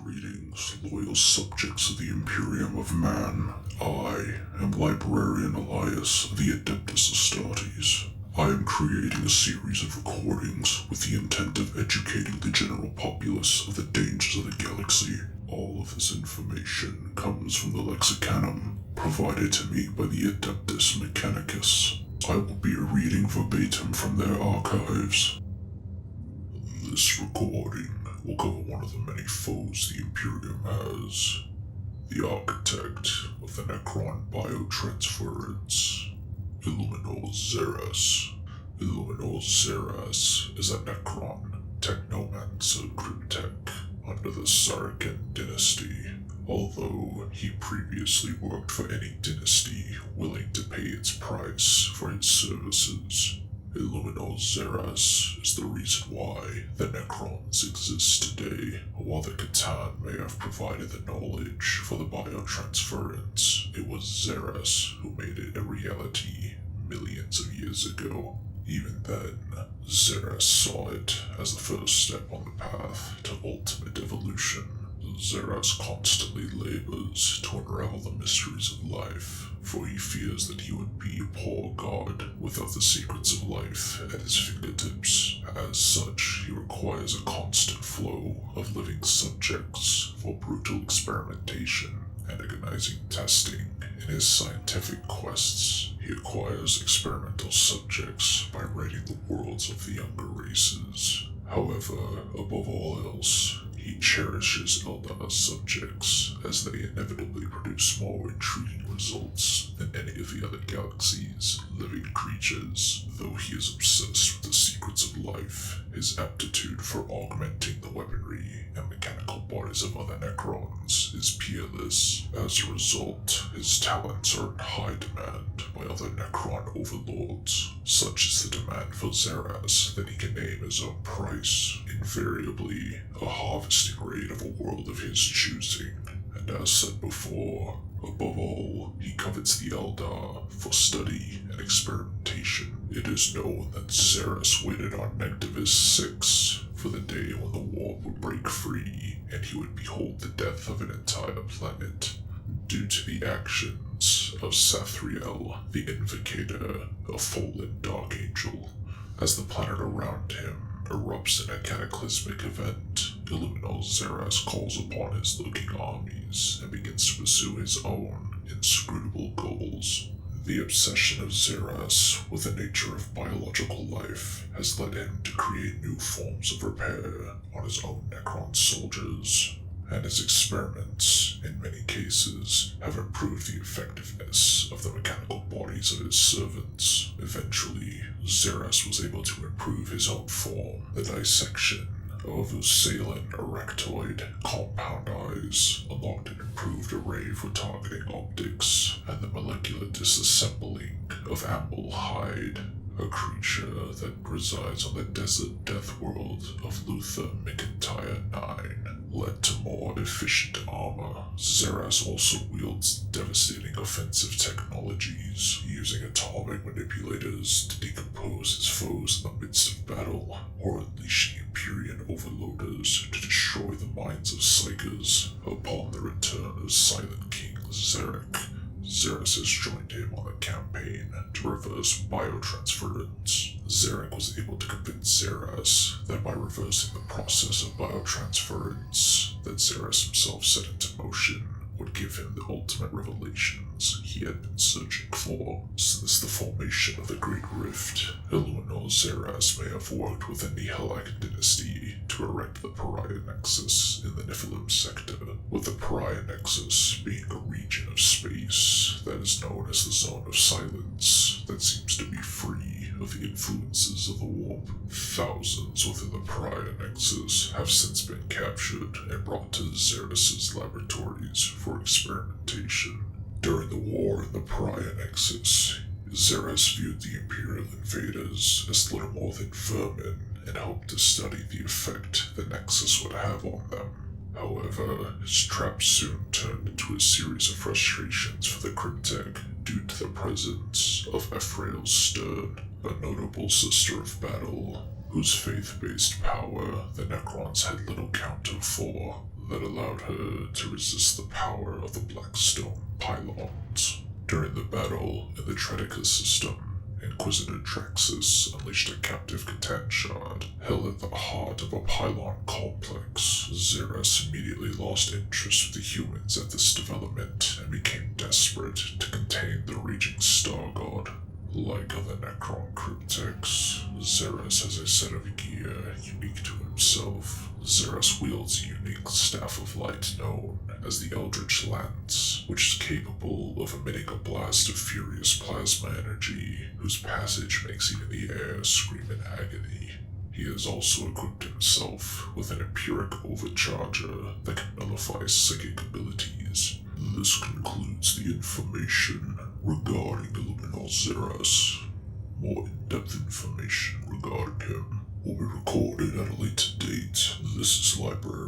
Greetings, loyal subjects of the Imperium of Man. I am Librarian Elias of the Adeptus Astartes. I am creating a series of recordings with the intent of educating the general populace of the dangers of the galaxy. All of this information comes from the Lexicanum, provided to me by the Adeptus Mechanicus. I will be reading verbatim from their archives. This recording will cover one of the many foes the Imperium has. The architect of the Necron Biotransference, Illuminor Szeras. Illuminor Szeras is a Necron technomancer cryptech under the Saracen dynasty, although he previously worked for any dynasty willing to pay its price for his services. Illuminor Szeras is the reason why the Necrons exist today. While the Catan may have provided the knowledge for the biotransference, it was Szeras who made it a reality millions of years ago. Even then, Szeras saw it as the first step on the path to ultimate evolution. Szeras constantly labors to unravel the mysteries of life, for he fears that he would be a poor god without the secrets of life at his fingertips. As such, he requires a constant flow of living subjects for brutal experimentation and agonizing testing. In his scientific quests, he acquires experimental subjects by raiding the worlds of the younger races. However, above all else, he cherishes Eldar subjects, as they inevitably produce more intriguing results than any of the other galaxy's living creatures. Though he is obsessed with the secrets of life, his aptitude for augmenting the weaponry and mechanical bodies of other Necrons is peerless. As a result, his talents are in high demand by other Necron overlords. Such is the demand for Szeras that he can name his own price, invariably a harvesting rate of a world of his choosing. And as said before, above all, he covets the Eldar for study and experimentation. It is known that Szeras waited on Negativus 6 for the day when the warp would break free and he would behold the death of an entire planet due to the actions of Sathriel, the Invocator, a fallen Dark Angel. As the planet around him erupts in a cataclysmic event, Illuminor Szeras calls upon his lurking armies and begins to pursue his own inscrutable goals. The obsession of Szeras with the nature of biological life has led him to create new forms of repair on his own Necron soldiers, and his experiments, in many cases, have improved the effectiveness of the mechanical bodies of his servants. Eventually, Szeras was able to improve his own form. The dissection of Usalan erectoid compound eyes unlocked an improved array for targeting optics, and the molecular disassembling of Amble Hide, a creature that resides on the desert death world of Luther McIntyre 9, led to more efficient armor. Szeras also wields devastating offensive technologies, using atomic manipulators to decompose his foes in the midst of battle, or unleashing Empyrean overloaders to destroy the minds of psychers. Upon the return of Silent King Zarek, Szeras has joined him on a campaign to reverse biotransference. Zarek was able to convince Szeras that by reversing the process of biotransference that Szeras himself set into motion would give him the ultimate revelations he had been searching for since the formation of the Great Rift. Illuminor Szeras may have worked within the Helak dynasty to erect the Pariah Nexus in the Nephilim sector, with the Pariah Nexus being a region of space that is known as the Zone of Silence that seems to be free of the influences of the warp. Thousands within the Pariah Nexus have since been captured and brought to Szeras' laboratories for experimentation. During the war in the Pariah Nexus, Szeras viewed the Imperial invaders as little more than vermin and hoped to study the effect the Nexus would have on them. However, his trap soon turned into a series of frustrations for the Cryptech due to the presence of Ephrael Stern, a notable sister of battle, whose faith-based power the Necrons had little counter for. that allowed her to resist the power of the Blackstone pylons. During the battle in the Tretica system, Inquisitor Draxus unleashed a captive Catan shard held at the heart of a pylon complex. Xeras immediately lost interest with the humans at this development and became desperate to contain the raging Star God. Like other Necron cryptics, Xeras has a set of gear unique to himself. Xeras wields a unique staff of light known as the Eldritch Lance, which is capable of emitting a blast of furious plasma energy, whose passage makes even the air scream in agony. He has also equipped himself with an empiric overcharger that can nullify psychic abilities. This concludes the information regarding Illuminor Szeras. More in-depth information regarding him will be recorded at a later date. This is Library